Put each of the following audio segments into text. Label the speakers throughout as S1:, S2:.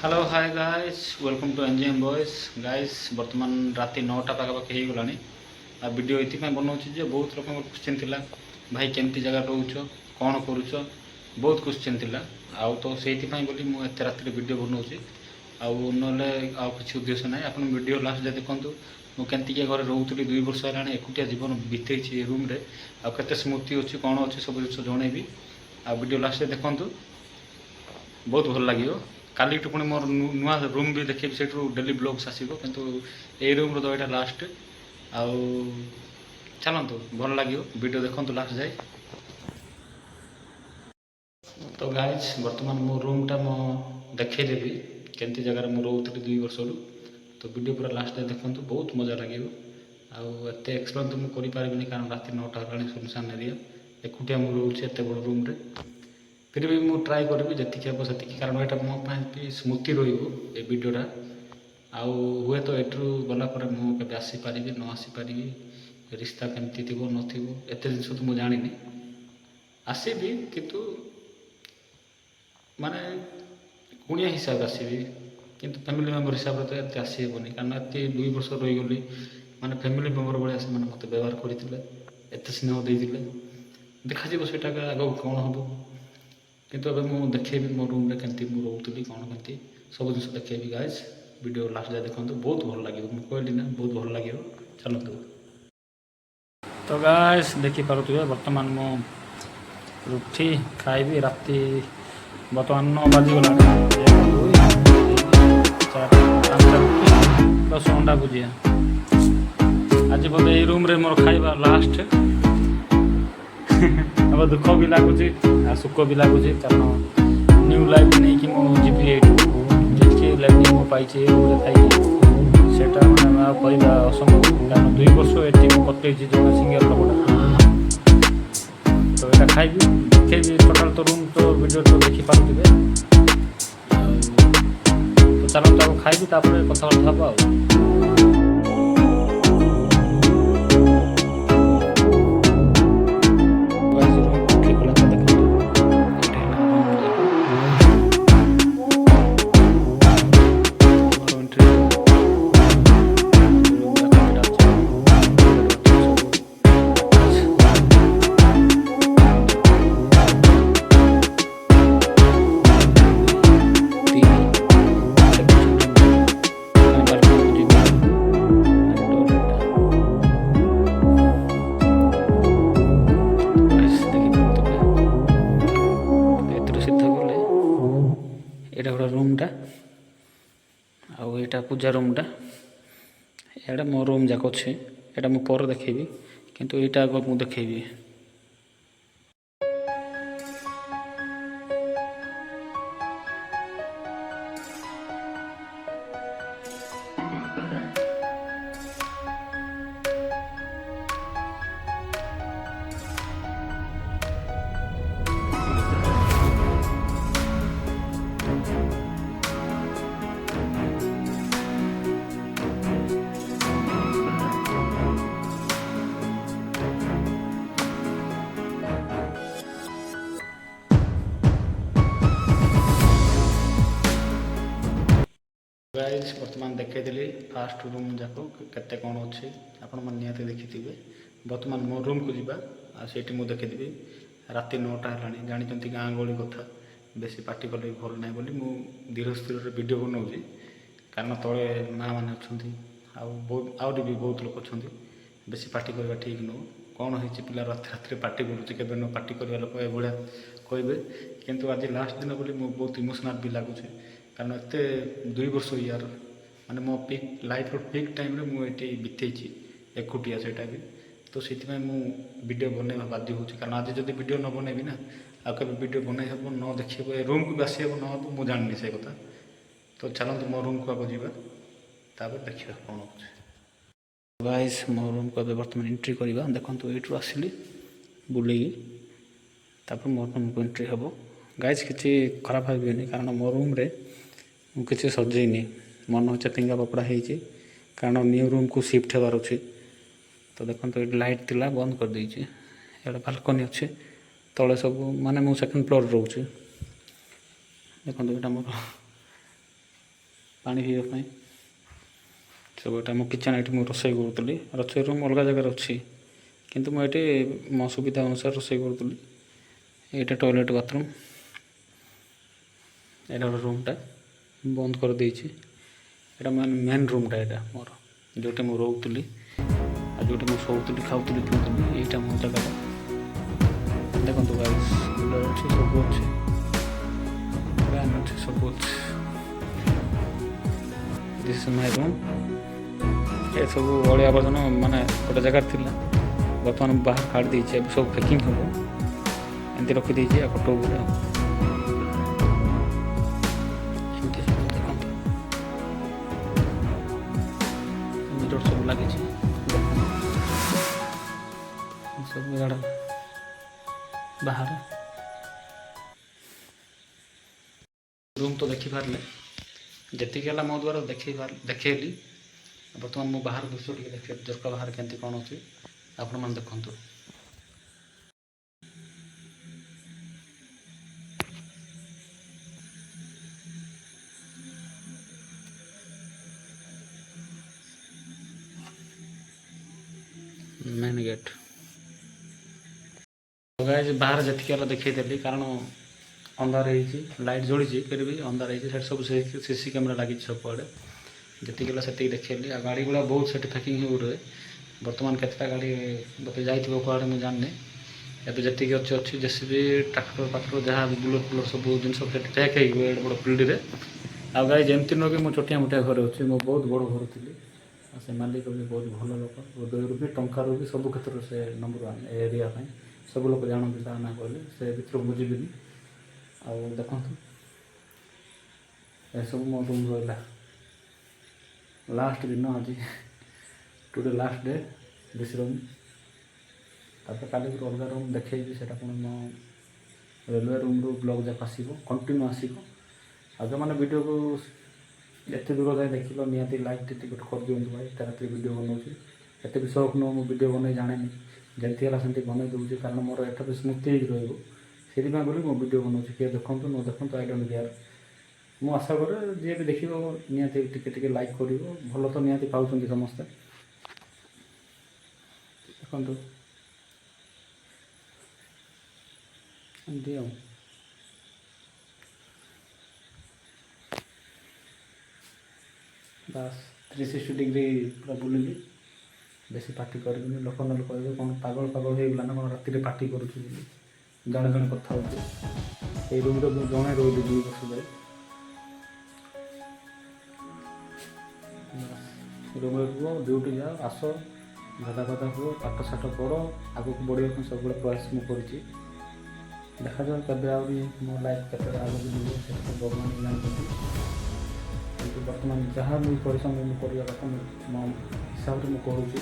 S1: Hello hi guys welcome to NGM boys guys बर्तमान राति 9टा पाखापाखि हो गलानी आ वीडियो ये बनाऊँ जे बहुत लोक क्वेश्चन थिला भाई केमती जगह रोच कौन करुच बहुत क्वेश्चन थिला आउ तो से बोली मुझे एत राति वीडियो बनाऊँ आउ ना किसी उद्देश्य ना आप वीडियो लास्ट जाए देखूँ मुझे घरे रोली 2 वर्ष है एकुटिया जीवन बीतई रूम रे आते स्मृति अच्छी कौन अच्छी सब जिन जनइबी आ वीडियो लास्ट देखूँ बहुत भल लगे काली पुणी मोर नुआ रूम भी देखे से डेली ब्लॉग्स आसो किंतु ए रूम तो यहाँ लास्ट आउ चलतु भल लगे वीडियो देखु लास्ट जाए। तो गाइज बर्तमान मो रूमटा मो देखदेवी केमती जगार मुझे रोली 2 वर्ष तो वीडियो पूरा लास्ट जाए देखो बहुत मजा लगे आते एक्सप्लेन तो मुझे करें कारण रात 9टा है सुनसान एरिया एकुटिया मुझे रोचे एत बड़ रूम रे फिर भी मुझे ट्राए करी जी हम से कारण यहाँ मोपाई स्मृति रीडियोटा आउ हुए तो एट्रू गलापर मुझे आसीपारि न आसीपारि रिश्ता केमती थी नत जिन तो मुझे जानी आसबि किंतु माने कुणिया हिसाब से आसबि किंतु फैमिली मेम्बर हिसाब से तो ये आसहबनी कारण ये 2 वर्ष रहीगली माने फैमिली मेम्बर भाया से मत व्यवहार करते एत स्नेह देते देखा से आग कौन हम किंतु अब मुझे देखेबी मो रूम केमती मुझे रोली कौन केमती सब जिन देखेबी गाइज वीडियो लास्ट जाए देखो बहुत भल लगे मुझे कहली ना बहुत भल लगे चलतु। तो गाइज देखिपे बर्तमान मु रुटी खाइबी राति बर्तमान 9 बाजिगला 10 अंडा भुजिया आज बोले ये रूम रे मोर खाइबा लास्ट अब दुख भी लगुच सुख भी लगुच कारण न्यू लाइफ नहीं कि मुझे जी लाइफ नहीं पाई खाई से कहवा असंभव कारण 2 वर्ष ये कटे जो सिंगल लोकटा तो यहाँ खाइबी देखेबी टोटाल तो रूम तो वीडियो तो देखिपे तो चलते खाइबी कथबार्ता हम एटा गोटे रूमटा आईटा पूजा रूमटा एटा मो रूम जाक अच्छे यहाँ मुझे पर देखेबी किंतु यहाँ आग मुझे देखेबी। गाइज बर्तमान देखी फास्ट रूम जाक केते कौन अच्छे आपण मैंने निहाती देखी बर्तमान मो रूम को जीवा आठी मुझे देखीदेवी राति 9टा है जानते गाँ गहली कथा बेसी पार्टी कले भल ना बोली मु धीर स्थिर वीडियो बनाऊँगी कारण तले माँ मैंने अच्छा आहरी भी बहुत लोग अच्छा बेसी पार्टी करवा ठीक नुह कौन हो पिला रात रात पार्टी करुचे न पार्टी करवा लोक भाया कहे किंतु आज लास्ट दिन बोली मुझे बहुत इमोशनाल भी लगुचे कारण एत 2 वर्ष यार माने मो पिक लाइफ पिक टाइम रे मुझे बीतई एकुटिया से भी तो से वीडियो बनवा बाध्य हो कारण आज जब वीडियो न बनैबी ना आगे वीडियो बनई हम न देखे रूम को भी आसी हम न मुझे जानी से कथा तो चलते मो रूम को आगे जापर देखा कौन हो गाइस मो रूम को बर्तमान एंट्री करवा देखो यू आसली बुल मो रूम को एंट्री हम गाइस किसी खराब भावेनि कारण मो रूम रे किसी सजेनी मन हो टिंगा पपड़ा हो कारण न्यू रूम को शिफ्ट होबार अच्छे तो देखो ये लाइट थिला बंद कर देछि यहाँ बालकनी अच्छे तले सब माने मु सेकंड फ्लोर रोचे देखो यहाँ मोर ପାଣି ପିଇବା ପାଇଁ। ସବୁ ଏଇଟା ମୋ କିଚେନ୍, ଏଇଠି ମୁଁ ରୋଷେଇ କରୁଥିଲି। ରୋଷେଇ ରୁମ୍ ଅଲଗା ଜାଗାରେ ଅଛି, କିନ୍ତୁ ମୁଁ ଏଇଠି ମୋ ସୁବିଧା ଅନୁସାରେ ରୋଷେଇ କରୁଥିଲି। ଏଇଟା ଟଏଲେଟ୍ ବାଥରୁମ୍, ଏଇଟା ଗୋଟେ ରୁମ୍ଟା ବନ୍ଦ କରିଦେଇଛି। ଏଇଟା ମେନ୍ ରୁମ୍ଟା, ଏଇଟା ମୋର ଯେଉଁଠି ମୁଁ ରହୁଥିଲି ଆଉ ଯେଉଁଠି ମୁଁ ଶୋଉଥିଲି, ଖାଉଥିଲି, ପିଉଥିଲି। ଏଇଟା ମୋ ଜାଗାଟା। ଦେଖନ୍ତୁ ଗାଇସ୍, କୁଲର୍ ଅଛି, ସବୁ ଅଛି, ଫ୍ୟାନ୍ ଅଛି, ସବୁ ଅଛି। This is my room. ଏସବୁ ଅଳିଆ ଆବର୍ଜନା ମାନେ ଗୋଟେ ଜାଗାରେ ଥିଲା, ବର୍ତ୍ତମାନ ବାହାର କାଢ଼ି ଦେଇଛି। ଏବେ ସବୁ ପ୍ୟାକିଂ ହେବ, ଏମିତି ରଖିଦେଇଛି ଆଉ ଖଟ ଉପରେ। ଏମିତି ସବୁ ଦେଖନ୍ତୁ, ମିରର ସବୁ ଲାଗିଛି, ଦେଖନ୍ତୁ ସବୁ ଇଆଡ଼େ ବାହାରେ। ରୁମ୍ ତ ଦେଖିପାରିଲେ, ଯେତିକି ହେଲା ମୋ ଦ୍ୱାରା ଦେଖେଇଲି। ବର୍ତ୍ତମାନ ମୁଁ ବାହାର ଦୃଶ୍ୟ ଟିକେ ଦେଖେ, ଝରକା ବାହାରେ କେମିତି କ'ଣ ଅଛି ଆପଣମାନେ ଦେଖନ୍ତୁ। ମେନ୍ ଗେଟ୍ ଗାଇସ୍, ବାହାରେ ଯେତିକି ହେଲା ଦେଖେଇଦେଲି, କାରଣ ଅନ୍ଧାର ହେଇଛି, ଲାଇଟ୍ ଜଳିଛି, ଫିର୍ ବି ଅନ୍ଧାର ହେଇଛି। ସେଠି ସବୁ ସିସି କ୍ୟାମେରା ଲାଗିଛି ସବୁଆଡ଼େ। ଯେତିକି ହେଲା ସେତିକି ଦେଖେଇଲି। ଆଉ ଗାଡ଼ି ଗୁଡ଼ା ବହୁତ ସେଠି ପ୍ୟାକିଂ ହୋଇ ରୁହେ। ବର୍ତ୍ତମାନ କେତେଟା ଗାଡ଼ି ବୋଧେ ଯାଇଥିବ କୁଆଡ଼େ ମୁଁ ଜାଣିନି। ଏବେ ଯେତିକି ଅଛି ଜେସିବି, ଟ୍ରାକ୍ଟର ଫାକ୍ଟର, ଯାହା ବି ବୁଲେଟ୍ ଫୁଲେଟ୍ ସବୁ ଜିନିଷ ସେଠି ପ୍ୟାକ୍ ହେଇକି ଏଡ଼େ ବଡ଼ ଫିଲ୍ଡରେ। ଆଉ ଗାଈ ଯେମିତି ନୁହେଁ କି ମୁଁ ଛୋଟିଆ ମୋଟିଆ ଘରେ ଅଛି, ମୁଁ ବହୁତ ବଡ଼ ଘର ଥିଲି। ଆଉ ସେ ମାଲିକ ବି ବହୁତ ଭଲ ଲୋକ, ହୃଦୟରୁ ବି ଟଙ୍କାରୁ ବି ସବୁ କ୍ଷେତ୍ରରେ ସେ ନମ୍ବର ୱାନ୍ ଏ ଏରିଆ ପାଇଁ। ସବୁ ଲୋକ ଜାଣନ୍ତି ତା ନାଁ କହିଲେ, ସେ ଭିତରୁ ମୁଁ ଯିବିନି। ଆଉ ଦେଖନ୍ତୁ, ଏସବୁ ମୋ ରୁମ୍ ରହିଲା। ଲାଷ୍ଟ ଦିନ ଆଜି, today last day this room. ତାପରେ କାଲି ଗୋଟେ ଅଲଗା ରୁମ୍ ଦେଖେଇବି, ସେଇଟା ପୁଣି ମୋ ରେଲୱେ ରୁମ୍ରୁ ବ୍ଲଗ୍ ଯାକ ଆସିବ, କଣ୍ଟିନ୍ୟୁ ଆସିବ। ଆଉ ଯେଉଁମାନେ ଭିଡ଼ିଓକୁ ଏତେ ଦୂର ଯାଏ ଦେଖିଲ, ନିହାତି ଲାଇକ୍ ଟିକେ ଗୋଟେ କରିଦିଅନ୍ତୁ ଭାଇ। ଏତେ ରାତିରେ ଭିଡ଼ିଓ ବନାଉଛି, ଏତେ ବି ସଉକ ନୁହଁ ମୁଁ ଭିଡ଼ିଓ ବନେଇ ଜାଣେନି, ଯେମିତି ହେଲା ସେମିତି ବନେଇ ଦେଉଛି। କାରଣ ମୋର ଏଟା ବି ସ୍ମୃତି ହେଇକି ରହିବ, ସେଥିପାଇଁ ବୋଲି ମୁଁ ଭିଡ଼ିଓ ବନାଉଛି। କିଏ ଦେଖନ୍ତୁ ନ ଦେଖନ୍ତୁ, ଆଇ ଡୋଣ୍ଟ କେୟାର। ମୁଁ ଆଶା କରେ ଯିଏ ବି ଦେଖିବ ନିହାତି ଟିକେ ଟିକେ ଲାଇକ୍ କରିବ। ଭଲ ତ ନିହାତି ପାଉଛନ୍ତି ସମସ୍ତେ, ଦେଖନ୍ତୁ ଏମିତି ଆଉ। ବାସ୍ 360 ଡିଗ୍ରୀ ପୁରା ବୁଲିଲି। ବେଶୀ ପାର୍ଟି କରିବିନି, ଲୋକ ନହେଲେ କହିବେ କ'ଣ ପାଗଳ ପାଗଳ ହେଇଗଲା ନା କ'ଣ, ରାତିରେ ପାର୍ଟି କରୁଛୁ ବୋଲି। ଜଣେ ଜଣେ କଥା ହେଉଛି। ଏଇ ରୁମ୍ରେ ମୁଁ ଜଣେ ରହିଲି 2 ବର୍ଷ ଯାଏ। ରୁମ୍ରେ ରୁହ, ଡ୍ୟୁଟି ଯାଅ, ଆସ, ଗାଧା ପାଧା ହୁଅ, ପାଠ ସାଠ ପଢ଼, ଆଗକୁ ବଢ଼ିବା ପାଇଁ ସବୁବେଳେ ପ୍ରୟାସ ମୁଁ କରିଛି। ଦେଖାଯାଉ କେବେ ଆହୁରି ମୋ ଲାଇଫ୍ କେତେ ଆଗକୁ ଯିବ, ସେଟା ଭଗବାନ ଜାଣିଛନ୍ତି। କିନ୍ତୁ ବର୍ତ୍ତମାନ ଯାହା ମୁଁ ପରିଶ୍ରମ ମୁଁ କରିବା କଥା ମୋ ହିସାବରେ ମୁଁ କରୁଛି।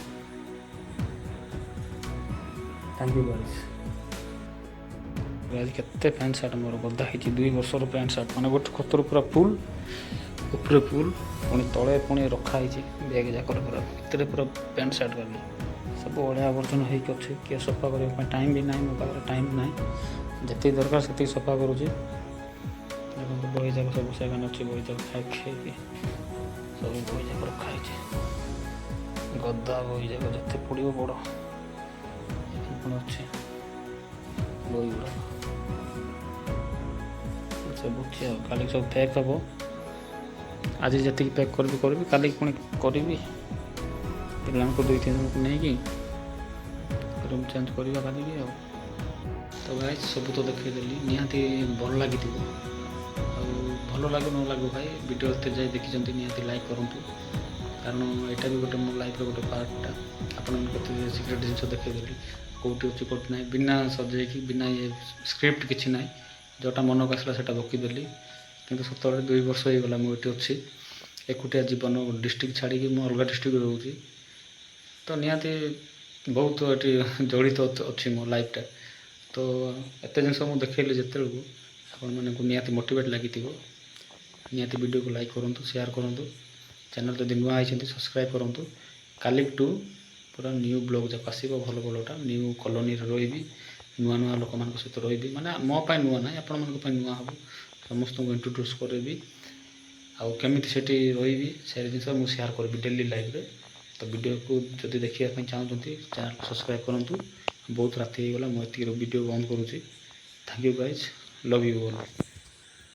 S1: Thank you guys. ଆଜି କେତେ ପ୍ୟାଣ୍ଟ ସାର୍ଟ ମୋର ଗଦା ହେଇଛି, 2 ବର୍ଷର ପ୍ୟାଣ୍ଟ ସାର୍ଟ, ମାନେ ଗୋଟେ ଖତରୁ ପୁରା ଫୁଲ୍, ଉପରେ ଫୁଲ୍, ପୁଣି ତଳେ ପୁଣି ରଖା ହେଇଛି ବ୍ୟାଗ୍ ଯାକରେ। ପୁରା ଭିତରେ ପୁରା ପ୍ୟାଣ୍ଟ ସାର୍ଟ ଗଲି ସବୁ ଅଳିଆ ଆବର୍ଜନା ହେଇକି ଅଛି। କିଏ ସଫା କରିବା ପାଇଁ ଟାଇମ୍ ବି ନାହିଁ, ମୋ ପାଖରେ ଟାଇମ୍ ନାହିଁ। ଯେତିକି ଦରକାର ସେତିକି ସଫା କରୁଛି। ଦେଖନ୍ତୁ ବହି ଯାକ ସବୁ ସେখানে ଅଛି, ବହି ଯାକ ଖାଇକି ସବୁ ବହି ଯାକ ରଖା ହେଇଛି। ଗଦା ବହି ଯାକ ଯେତେ ପଡ଼ିବ ବଡ଼ ପୁଣି ଅଛି ବହି ଗୁଡ଼ା ସବୁ ଅଛି। ଆଉ କାଲି ସବୁ ପ୍ୟାକ୍ ହେବ। ଆଜି ଯେତିକି ପ୍ୟାକ୍ କରିବି, କାଲି ପୁଣି କରିବି। ପିଲାଙ୍କୁ 2-3 ଜଣଙ୍କୁ ନେଇକି ରୁମ୍ ଚେଞ୍ଜ କରିବା କାଲିକି। ଆଉ ତ ଗାଇସ୍, ସବୁ ତ ଦେଖେଇଦେଲି, ନିହାତି ଭଲ ଲାଗିଥିବ। ଆଉ ଭଲ ଲାଗୁ ନ ଲାଗୁ ଭାଇ, ଭିଡ଼ିଓ ଏତେ ଯାଇ ଦେଖିଛନ୍ତି ନିହାତି ଲାଇକ୍ କରନ୍ତୁ। କାରଣ ଏଇଟା ବି ଗୋଟେ ମୋ ଲାଇଫ୍ର ଗୋଟେ ପାର୍ଟଟା। ଆପଣଙ୍କୁ କେତେ ସିକ୍ରେଟ୍ ଜିନିଷ ଦେଖେଇଦେଲି, କେଉଁଠି ଅଛି କେଉଁଠି ନାହିଁ, ବିନା ସଜେଇକି, ବିନା ସ୍କ୍ରିପ୍ଟ କିଛି ନାହିଁ। ଯେଉଁଟା ମନକୁ ଆସିଲା ସେଇଟା ବକିଦେଲି। କିନ୍ତୁ ସତରେ 2 ବର୍ଷ ହେଇଗଲା ମୁଁ ଏଠି ଅଛି, ଏକୁଟିଆ ଜୀବନ। ଡିଷ୍ଟ୍ରିକ୍ଟ ଛାଡ଼ିକି ମୁଁ ଅଲଗା ଡିଷ୍ଟ୍ରିକ୍ଟରେ ରହୁଛି, ତ ନିହାତି ବହୁତ ଏଠି ଜଡ଼ିତ ଅଛି ମୋ ଲାଇଫ୍ଟା। ତ ଏତେ ଜିନିଷ ମୁଁ ଦେଖେଇଲି ଯେତେବେଳକୁ, ଆପଣମାନଙ୍କୁ ନିହାତି ମୋଟିଭେଟ୍ ଲାଗିଥିବ। ନିହାତି ଭିଡ଼ିଓକୁ ଲାଇକ୍ କରନ୍ତୁ, ସେୟାର କରନ୍ତୁ। ଚ୍ୟାନେଲ୍ ଯଦି ନୂଆ ହେଇଛନ୍ତି ସବସ୍କ୍ରାଇବ୍ କରନ୍ତୁ। କାଲିଠୁ ପୁରା ନ୍ୟୁ ବ୍ଲଗ୍ ଯାକ ଆସିବ, ଭଲ ଭଲଟା। ନ୍ୟୁ କଲୋନୀରେ ରହିବି, ନୂଆ ନୂଆ ଲୋକମାନଙ୍କ ସହିତ ରହିବି। ମାନେ ମୋ ପାଇଁ ନୂଆ ନାହିଁ, ଆପଣମାନଙ୍କ ପାଇଁ ନୂଆ ହେବ। ସମସ୍ତଙ୍କୁ ଇଣ୍ଟ୍ରୋଡ୍ୟୁସ୍ କରିବି। ଆଉ କେମିତି ସେଠି ରହିବି ସେ ଜିନିଷ ମୁଁ ସେୟାର କରିବି ଡେଲି ଲାଇଫ୍ରେ। ତ ଭିଡ଼ିଓକୁ ଯଦି ଦେଖିବା ପାଇଁ ଚାହୁଁଛନ୍ତି ଚ୍ୟାନେଲ୍ ସବସ୍କ୍ରାଇବ୍ କରନ୍ତୁ। ବହୁତ ରାତି ହେଇଗଲା, ମୁଁ ଏତିକିର ଭିଡ଼ିଓ ବନ୍ଦ କରୁଛି। Thank you guys, love you all.